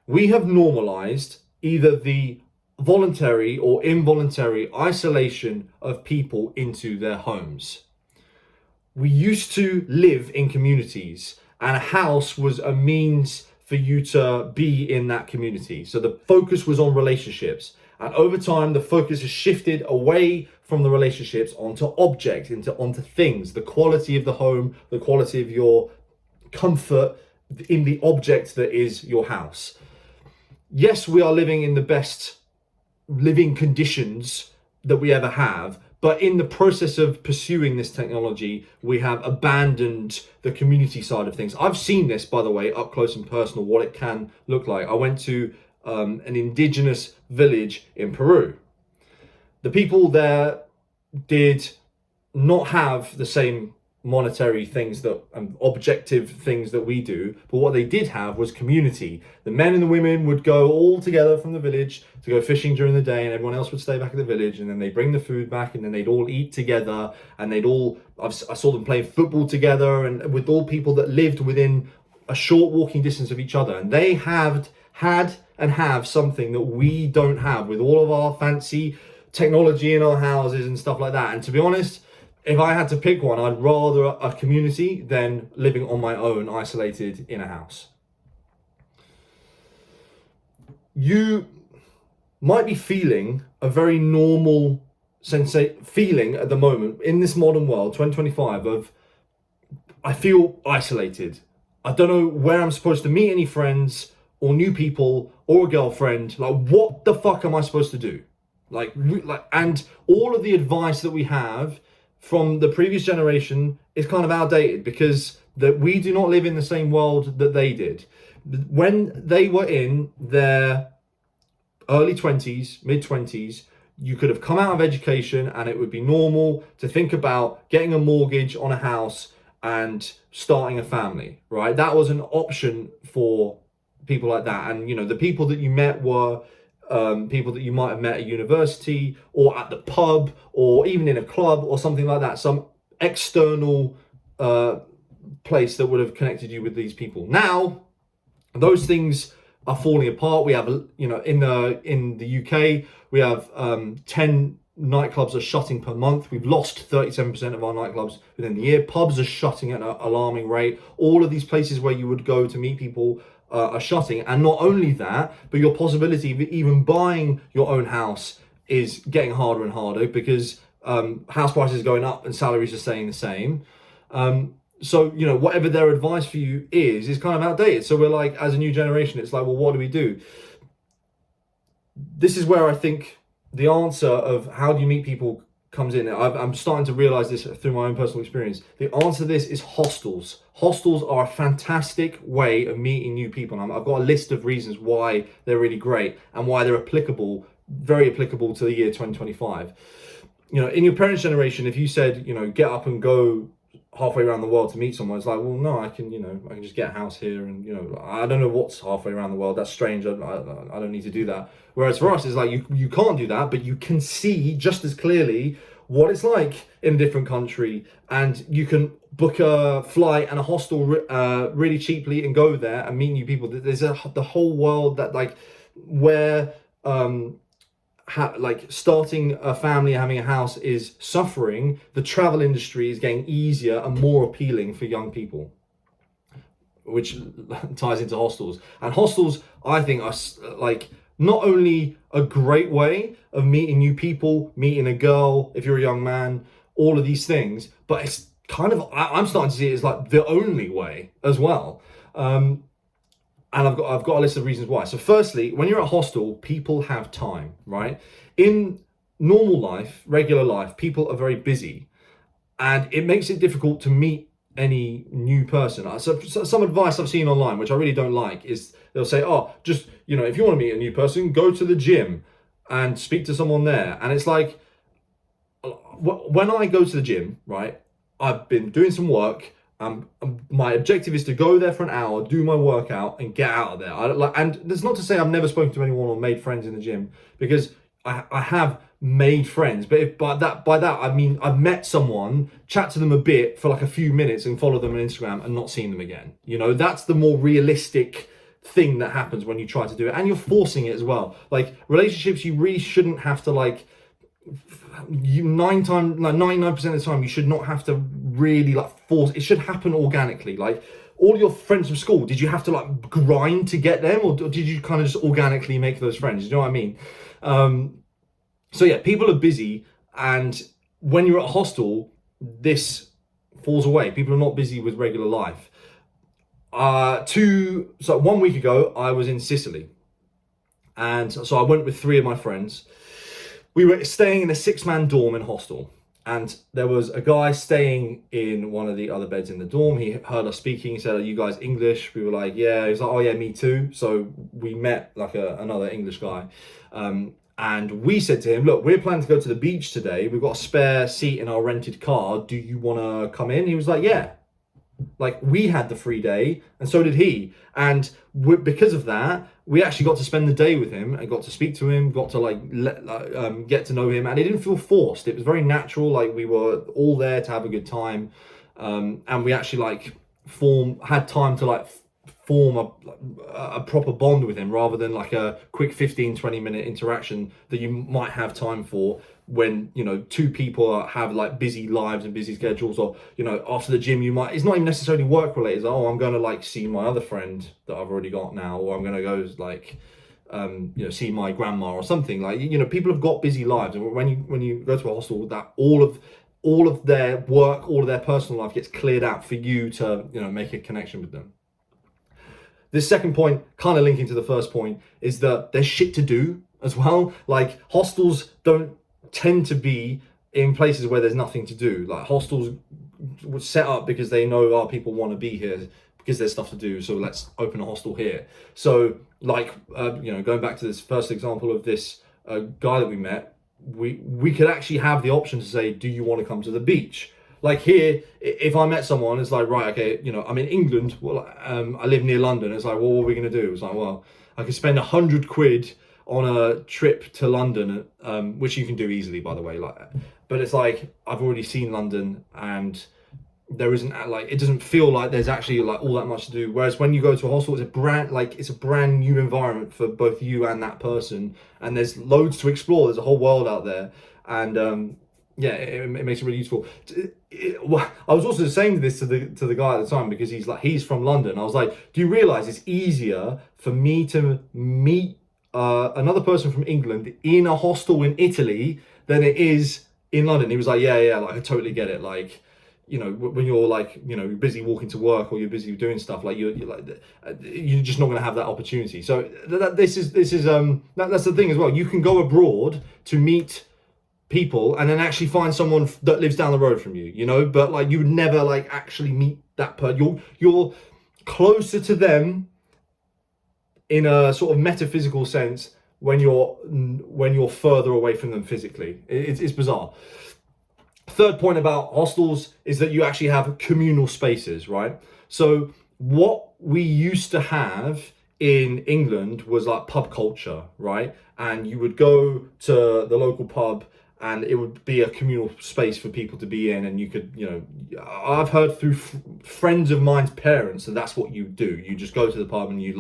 We have normalized either the voluntary or involuntary isolation of people into their homes. We used to live in communities, and a house was a means for you to be in that community. So the focus was on relationships. And over time, the focus has shifted away from the relationships onto objects, onto things, the quality of the home, the quality of your comfort in the object that is your house. Yes, we are living in the best living conditions that we ever have, but in the process of pursuing this technology, we have abandoned the community side of things. I've seen this, by the way, up close and personal, what it can look like. I went to an indigenous village in Peru. The people there did not have the same monetary things that objective things that we do, but what they did have was community. The men and the women would go all together from the village to go fishing during the day, and everyone else would stay back at the village, and then they bring the food back, and then they'd all eat together, and I saw them playing football together, and with all people that lived within a short walking distance of each other. And they had and have something that we don't have with all of our fancy technology in our houses and stuff like that. And to be honest, if I had to pick one, I'd rather a community than living on my own, isolated in a house. You might be feeling a very normal feeling at the moment in this modern world, 2025, of I feel isolated. I don't know where I'm supposed to meet any friends or new people or a girlfriend. Like, what the fuck am I supposed to do? And all of the advice that we have from the previous generation is kind of outdated, because that we do not live in the same world that they did. When they were in their early 20s, mid 20s, you could have come out of education and it would be normal to think about getting a mortgage on a house and starting a family, right? That was an option for people like that. And, you know, the people that you met were people that you might have met at university or at the pub or even in a club or something like that, some external place that would have connected you with these people. Now, those things are falling apart. We have, you know, in the UK, we have 10 nightclubs are shutting per month. We've lost 37% of our nightclubs within the year. Pubs are shutting at an alarming rate. All of these places where you would go to meet people are shutting. And not only that, but your possibility of even buying your own house is getting harder and harder, because house prices are going up and salaries are staying the same. So, you know, whatever their advice for you is kind of outdated. So we're like, as a new generation, it's like, well, what do we do? This is where I think the answer of how do you meet people comes in. I'm starting to realize this through my own personal experience. The answer to this is hostels. Hostels are a fantastic way of meeting new people. And I've got a list of reasons why they're really great and why they're applicable, very applicable to the year 2025. You know, in your parents' generation, if you said, you know, get up and go halfway around the world to meet someone, it's like, well, no, I can just get a house here, and, you know, I don't know what's halfway around the world. That's strange. I don't need to do that. Whereas for us, it's like you can't do that, but you can see just as clearly what it's like in a different country, and you can book a flight and a hostel really cheaply and go there and meet new people. There's the whole world that, like, where like starting a family and having a house is suffering, the travel industry is getting easier and more appealing for young people, which ties into hostels. And hostels, I think, are like not only a great way of meeting new people, meeting a girl if you're a young man, all of these things, but it's kind of, I'm starting to see it as like the only way as well. And I've got a list of reasons why. So firstly, when you're at a hostel, people have time, right? In normal life, regular life, people are very busy, and it makes it difficult to meet any new person. So some advice I've seen online, which I really don't like, is they'll say, oh, just, you know, if you want to meet a new person, go to the gym and speak to someone there. And it's like, when I go to the gym, right, I've been doing some work. My objective is to go there for an hour, do my workout, and get out of there. And that's not to say I've never spoken to anyone or made friends in the gym, because I have made friends. But by that I mean I've met someone, chat to them a bit for like a few minutes, and follow them on Instagram and not seen them again. You know, that's the more realistic thing that happens when you try to do it, and you're forcing it as well. Like relationships, you really shouldn't have to like, you 99% of the time you should not have to really like force. It should happen organically. Like all your friends from school, did you have to like grind to get them, or did you kind of just organically make those friends? You know what I mean? So yeah, people are busy, and when you're at a hostel, this falls away. People are not busy with regular life. So 1 week ago, I was in Sicily, and so I went with 3 of my friends. We were staying in a 6-man dorm in hostel, and there was a guy staying in one of the other beds in the dorm. He heard us speaking. He said, "Are you guys English?" We were like, "Yeah." He was like, "Oh yeah, me too." So we met like another English guy, and we said to him, "Look, we're planning to go to the beach today. We've got a spare seat in our rented car. Do you want to come in?" He was like, "Yeah." Like we had the free day, and so did he, and because of that, we actually got to spend the day with him and got to speak to him, got to get to know him, and it didn't feel forced. It was very natural. Like we were all there to have a good time, and we actually like had time to like form a proper bond with him, rather than like a quick 15-20 minute interaction that you might have time for when, you know, 2 people have like busy lives and busy schedules, or, you know, after the gym it's not even necessarily work related. It's like, oh, I'm going to like see my other friend that I've already got now, or I'm going to go like see my grandma or something. Like, you know, people have got busy lives, and when you go to a hostel, that all of their work, all of their personal life gets cleared out for you to, you know, make a connection with them. This second point, kind of linking to the first point, is that there's shit to do as well. Like hostels don't tend to be in places where there's nothing to do. Like hostels were set up because they know people want to be here because there's stuff to do, so let's open a hostel here. So like going back to this first example of this guy that we met, we could actually have the option to say, do you want to come to the beach? Like here, if I met someone, it's like, right, okay, you know, I'm in England, well, I live near London. It's like, well, what are we going to do? It's like, well, I could spend 100 quid on a trip to London, which you can do easily, by the way. Like, but it's like, I've already seen London, and there isn't like, it doesn't feel like there's actually like all that much to do. Whereas when you go to a hostel, it's a brand new environment for both you and that person, and there's loads to explore. There's a whole world out there, and it makes it really useful. I was also saying this to the guy at the time, because he's from London. I was like, do you realize it's easier for me to meet another person from England in a hostel in Italy than it is in London? He was like, yeah, like I totally get it. Like, you know, when you're like, you know, busy walking to work, or you're busy doing stuff, like you're like, you're just not going to have that opportunity. So that's the thing as well. You can go abroad to meet people and then actually find someone that lives down the road from you, you know, but like you would never like actually meet that person. You're closer to them in a sort of metaphysical sense when you're further away from them physically. It's bizarre. Third point about hostels is that you actually have communal spaces, right? So what we used to have in England was like pub culture, right? And you would go to the local pub, and it would be a communal space for people to be in, and you could, you know, I've heard through friends of mine's parents that that's what you do. You just go to the pub and you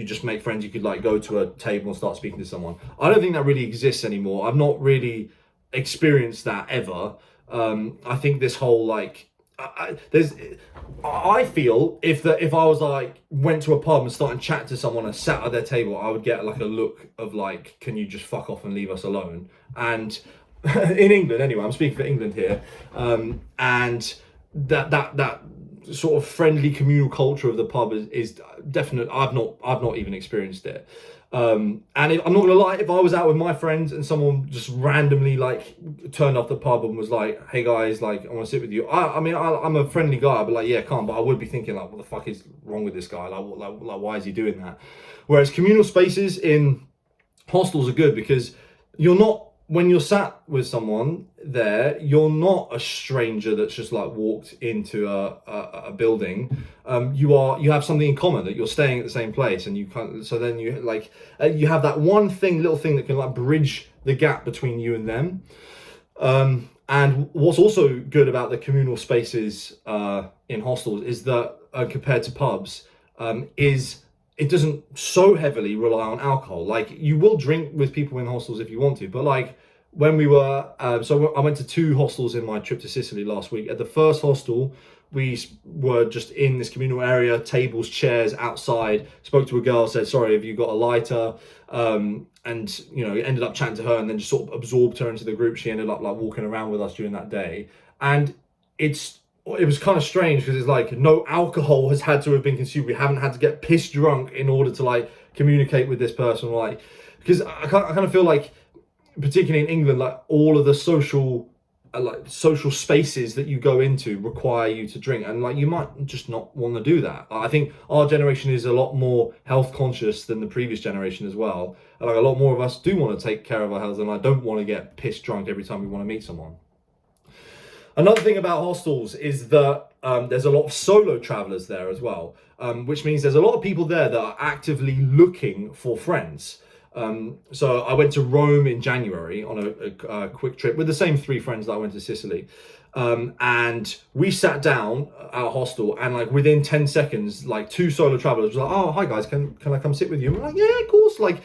just make friends. You could like go to a table and start speaking to someone. I don't think that really exists anymore. I've not really experienced that ever. I think this whole like, I feel if I was like went to a pub and started chatting to someone and sat at their table, I would get like a look of like, can you just fuck off and leave us alone? And in England anyway, I'm speaking for England here, and that sort of friendly communal culture of the pub is definite. I've not even experienced it, and I'm not gonna lie, if I was out with my friends and someone just randomly like turned off the pub and was like, hey guys, like I want to sit with you, I'm a friendly guy, but like, yeah, can't, but I would be thinking like, what the fuck is wrong with this guy? Like why is he doing that? Whereas communal spaces in hostels are good, because when you're sat with someone there, you're not a stranger that's just like walked into a building. You have something in common, that you're staying at the same place, and so then you like you have that little thing that can like bridge the gap between you and them. And what's also good about the communal spaces in hostels is that compared to pubs, is it doesn't so heavily rely on alcohol. Like, you will drink with people in hostels if you want to, but like when we were, so I went to 2 hostels in my trip to Sicily last week. At the first hostel, we were just in this communal area, tables, chairs outside. Spoke to a girl, said, "Sorry, have you got a lighter?" And ended up chatting to her, and then just sort of absorbed her into the group. She ended up like walking around with us during that day, and it was kind of strange because it's like no alcohol has had to have been consumed. We haven't had to get pissed drunk in order to like communicate with this person, like, because I kind of feel like, particularly in England, like all of the social spaces that you go into require you to drink, and like you might just not want to do that. I think our generation is a lot more health conscious than the previous generation as well. Like a lot more of us do want to take care of our health, and I don't want to get pissed drunk every time we want to meet someone. Another thing about hostels is that there's a lot of solo travelers there as well, which means there's a lot of people there that are actively looking for friends. So I went to Rome in January on a quick trip with the same 3 friends that I went to Sicily. And we sat down at a hostel, and like within 10 seconds, like 2 solo travelers were like, "Oh, hi guys, can I come sit with you?" And I'm like, "Yeah, of course." Like,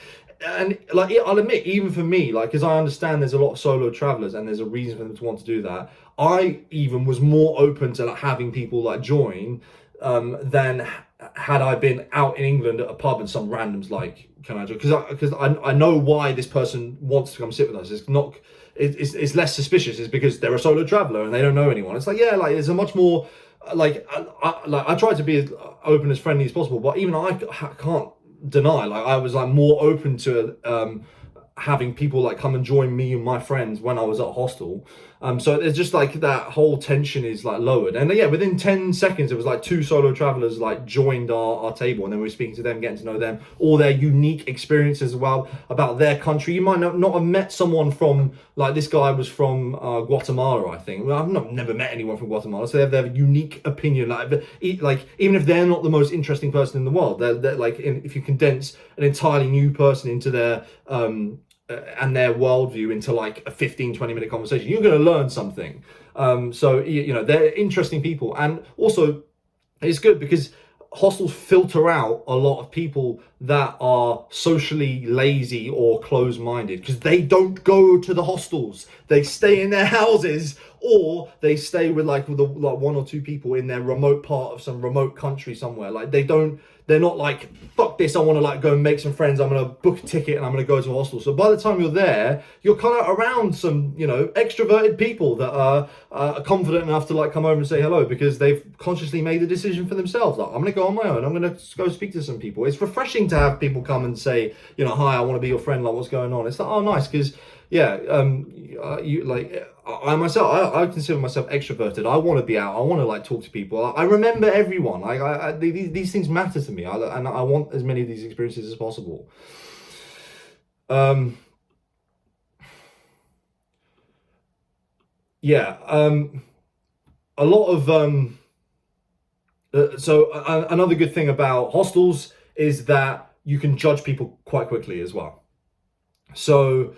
and like, I'll admit, even for me, like, because I understand there's a lot of solo travelers and there's a reason for them to want to do that, I even was more open to like having people like join than had I been out in England at a pub and some randoms like, "Can I join?" Because I know why this person wants to come sit with us. It's not, it's less suspicious. It's because they're a solo traveler and they don't know anyone. It's like, yeah, like there's a much more like I try to be as open, as friendly as possible, but even I can't deny, like I was like more open to having people like come and join me and my friends when I was at a hostel. So it's just like that whole tension is like lowered, and yeah, within 10 seconds it was like 2 solo travelers like joined our table, and then we were speaking to them, getting to know them, all their unique experiences as well about their country. You might not have met someone from, like, this guy was from Guatemala, I think. Well, I've never met anyone from Guatemala, so they have their unique opinion. Like even if they're not the most interesting person in the world, they're like, if you condense an entirely new person into their and their worldview into like a 15-20 minute conversation, you're going to learn something. So they're interesting people, and also it's good because hostels filter out a lot of people that are socially lazy or closed-minded, because they don't go to the hostels. They stay in their houses, or they stay with like 1 or 2 people in their remote part of some remote country somewhere. Like they're not like, "Fuck this, I want to like go and make some friends, I'm going to book a ticket and I'm going to go to a hostel." So by the time you're there, you're kind of around some, extroverted people that are confident enough to like come over and say hello, because they've consciously made the decision for themselves. Like, I'm going to go on my own, I'm going to go speak to some people. It's refreshing to have people come and say, "Hi, I want to be your friend, like, what's going on?" It's like, oh, nice, because I myself, I consider myself extroverted. I want to be out. I want to like talk to people. I remember everyone. Like these things matter to me, and I want as many of these experiences as possible. A lot of another good thing about hostels is that you can judge people quite quickly as well. So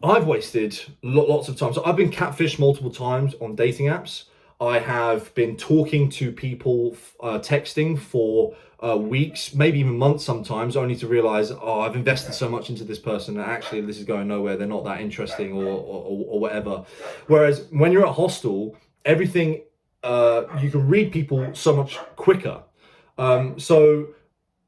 I've wasted lots of time. So I've been catfished multiple times on dating apps. I have been talking to people, texting for weeks, maybe even months sometimes, only to realize, oh, I've invested so much into this person and actually this is going nowhere. They're not that interesting or whatever. Whereas when you're at a hostel, everything, you can read people so much quicker. So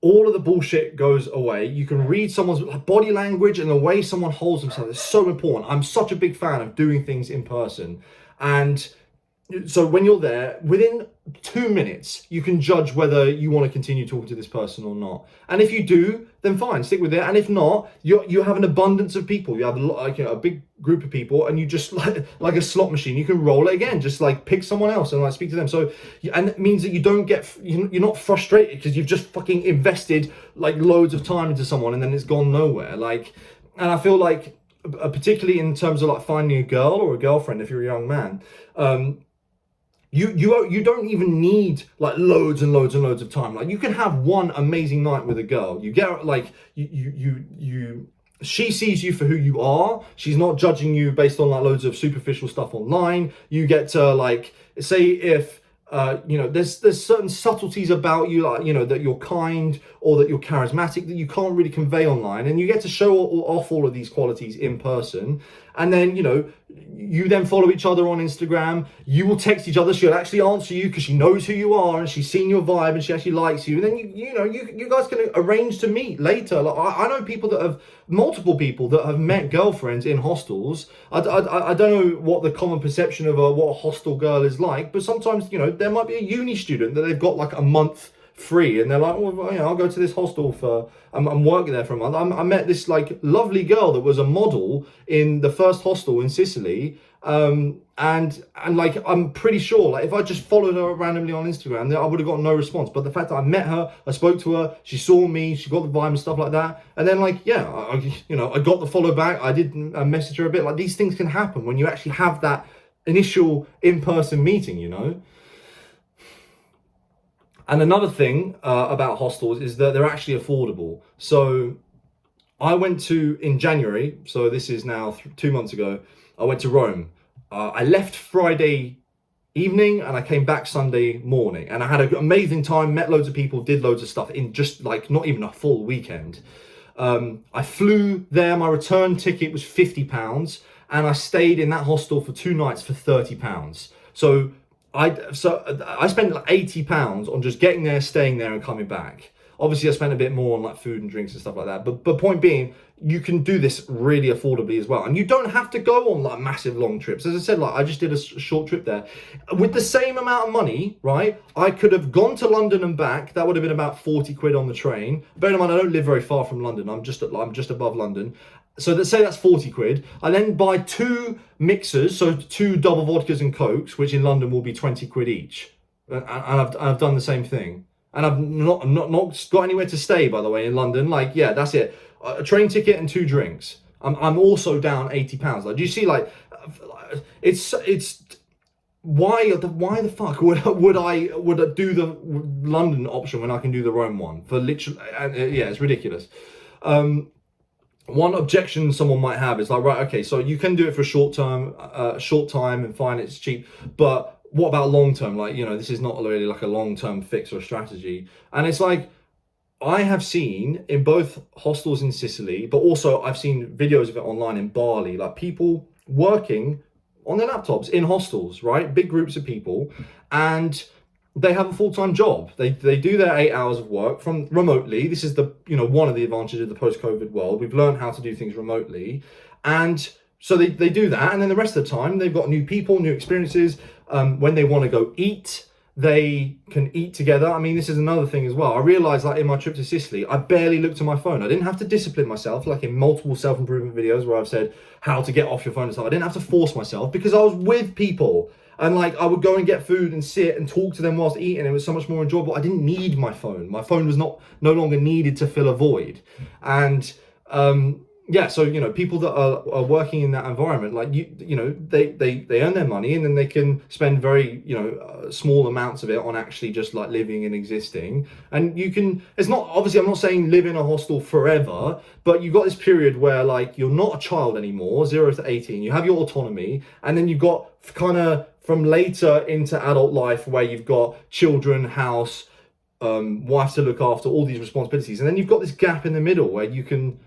all of the bullshit goes away. You can read someone's body language and the way someone holds themselves. It's so important. I'm such a big fan of doing things in person. And so when you're there, within 2 minutes, you can judge whether you want to continue talking to this person or not. And if you do, then fine, stick with it. And if not, you have an abundance of people. You have a big group of people, and you just like a slot machine. You can roll it again. Just like pick someone else and like speak to them. So, and it means that you don't get, you're not frustrated because you've just fucking invested like loads of time into someone and then it's gone nowhere. Like, and I feel like, particularly in terms of like finding a girl or a girlfriend, if you're a young man, you don't even need like loads and loads and loads of time. Like, you can have one amazing night with a girl. You get like she sees you for who you are. She's not judging you based on like loads of superficial stuff online. You get to like, say if there's certain subtleties about you, like, that you're kind, or that you're charismatic that you can't really convey online, and you get to show off all of these qualities in person. And then, you know, you then follow each other on Instagram. You will text each other. She'll actually answer you because she knows who you are and she's seen your vibe and she actually likes you. And then you guys can arrange to meet later. Like I know multiple people that have met girlfriends in hostels. I don't know what the common perception of what a hostel girl is like, but sometimes, you know, there might be a uni student that they've got like a month free and they're like, well, you know, I'll go to this hostel for I'm working there for a month. I met this like lovely girl that was a model in the first hostel in Sicily, and like I'm pretty sure like if I just followed her randomly on Instagram, I would have got no response. But the fact that I met her, I spoke to her, she saw me, she got the vibe and stuff like that, and then like I got the follow back. I did message her a bit. Like these things can happen when you actually have that initial in-person meeting, you know. And another thing about hostels is that they're actually affordable. So I went in January, so this is now 2 months ago, I went to Rome. I left Friday evening and I came back Sunday morning. And I had an amazing time, met loads of people, did loads of stuff in just like not even a full weekend. I flew there, my return ticket was £50 and I stayed in that hostel for 2 nights for £30. So I spent like £80 on just getting there, staying there and coming back. Obviously I spent a bit more on like food and drinks and stuff like that. But point being, you can do this really affordably as well. And you don't have to go on like massive long trips. As I said, like I just did a short trip there. With the same amount of money, right? I could have gone to London and back. That would have been about 40 quid on the train. Bear in mind, I don't live very far from London. I'm just above London. So let's say that's 40 quid. I then buy 2 mixers, so 2 double vodkas and cokes, which in London will be 20 quid each. And I've done the same thing. And I've not got anywhere to stay, by the way, in London. Like, yeah, that's it. A train ticket and 2 drinks. I'm also down £80. Like, do you see? Like, it's why the fuck would I do the London option when I can do the Rome one for literally? Yeah, it's ridiculous. One objection someone might have is like, right, okay, so you can do it for short time and fine, it's cheap, but what about long term? Like, you know, this is not really like a long term fix or strategy. And it's like, I have seen in both hostels in Sicily, but also I've seen videos of it online in Bali, like people working on their laptops in hostels, right? Big groups of people, and they have a full-time job. They do their 8 hours of work from remotely. This is one of the advantages of the post-COVID world. We've learned how to do things remotely. And so they do that. And then the rest of the time, they've got new people, new experiences. When they want to go eat, they can eat together. I mean, this is another thing as well. I realized like in my trip to Sicily, I barely looked at my phone. I didn't have to discipline myself like in multiple self-improvement videos where I've said how to get off your phone and stuff. I didn't have to force myself because I was with people. And like I would go and get food and sit and talk to them whilst eating. It was so much more enjoyable. I didn't need my phone. My phone was no longer needed to fill a void. And so you know, people that are working in that environment, like they earn their money and then they can spend very small amounts of it on actually just like living and existing. And you can. It's not obviously. I'm not saying live in a hostel forever, but you've got this period where like you're not a child anymore, 0 to 18. You have your autonomy, and then you've got kind of from later into adult life where you've got children, house, wife to look after, all these responsibilities, and then you've got this gap in the middle where you can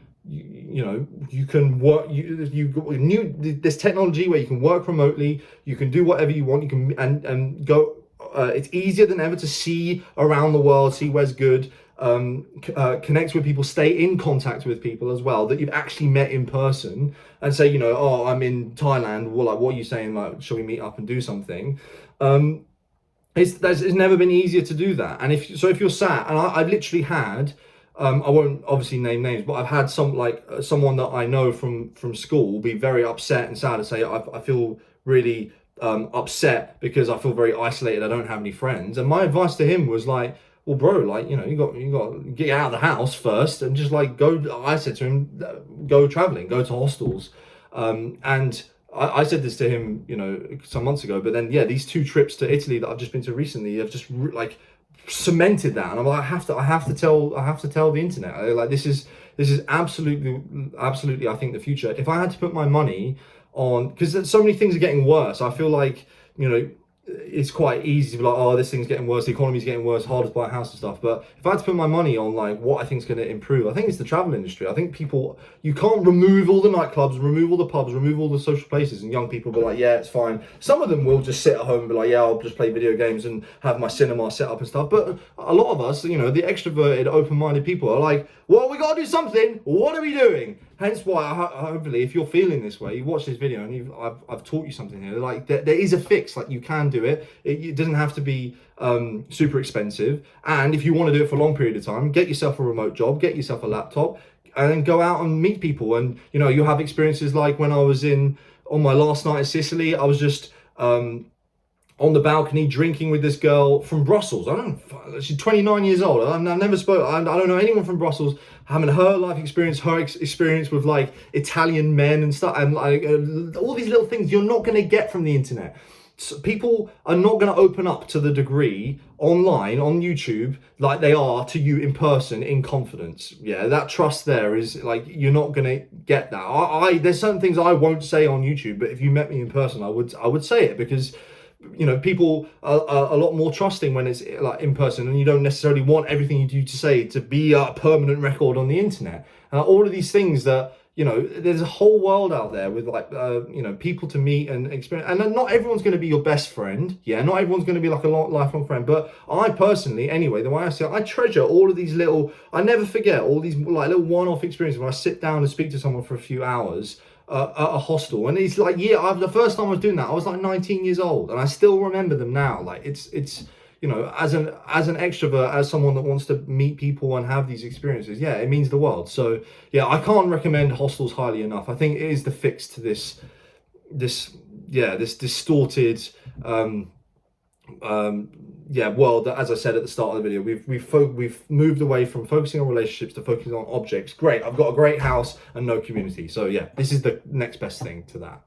work. This technology where you can work remotely, you can do whatever you want, you can and go. It's easier than ever to see around the world, see where's good, connect with people, stay in contact with people as well that you've actually met in person, and say, oh, I'm in Thailand. Well, like, what are you saying? Like, shall we meet up and do something? It's never been easier to do that. And if you're sat, and I've literally had. I won't obviously name names, but I've had someone that I know from school be very upset and sad and say, I feel really upset because I feel very isolated. I don't have any friends. And my advice to him was like, well, bro, like, you got to get out of the house first and just like go. I said to him, go traveling, go to hostels. And I said this to him, some months ago, but then, yeah, these 2 trips to Italy that I've just been to recently have just like cemented that. And I'm like, I have to tell the internet, like, this is absolutely, I think the future. If I had to put my money on, because so many things are getting worse, I feel like, it's quite easy to be like, oh, this thing's getting worse, the economy's getting worse, harder to buy a house and stuff. But if I had to put my money on like what I think is going to improve, I think it's the travel industry. I think people, you can't remove all the nightclubs, remove all the pubs, remove all the social places, and young people will be like, yeah, it's fine. Some of them will just sit at home and be like, yeah, I'll just play video games and have my cinema set up and stuff. But a lot of us, you know, the extroverted, open-minded people are like, well, we got to do something. What are we doing? Hence why, hopefully, if you're feeling this way, you watch this video and I've taught you something here. Like, there is a fix. Like, you can do it. It doesn't have to be super expensive. And if you want to do it for a long period of time, get yourself a remote job, get yourself a laptop, and then go out and meet people. And, you know, you'll have experiences like when I was on my last night in Sicily, I was just on the balcony drinking with this girl from Brussels. I don't know, she's 29 years old. I've never spoke, I don't know anyone from Brussels. Having her life experience, her experience with like Italian men and stuff, and like all these little things you're not going to get from the internet. So people are not going to open up to the degree online on YouTube like they are to you in person in confidence. Yeah, that trust there is like, you're not going to get that. There's certain things I won't say on YouTube, but if you met me in person, I would say it, because you know, people are a lot more trusting when it's like in person, and you don't necessarily want everything you do to say to be a permanent record on the internet. All of these things that, you know, there's a whole world out there with like, you know, people to meet and experience. And not everyone's going to be your best friend. Yeah, not everyone's going to be like a lifelong friend. But I personally, anyway, the way I see it, I treasure all of these little, I never forget all these like little one-off experiences when I sit down and speak to someone for a few hours. At a hostel, and it's like, yeah, the first time I was doing that, I was like 19 years old, and I still remember them now. Like, it's you know, as an extrovert, as someone that wants to meet people and have these experiences, yeah, it means the world. So yeah, I can't recommend hostels highly enough. I think it is the fix to this distorted world that, as I said at the start of the video, we've moved away from focusing on relationships to focusing on objects. Great, I've got a great house and no community. So yeah, this is the next best thing to that.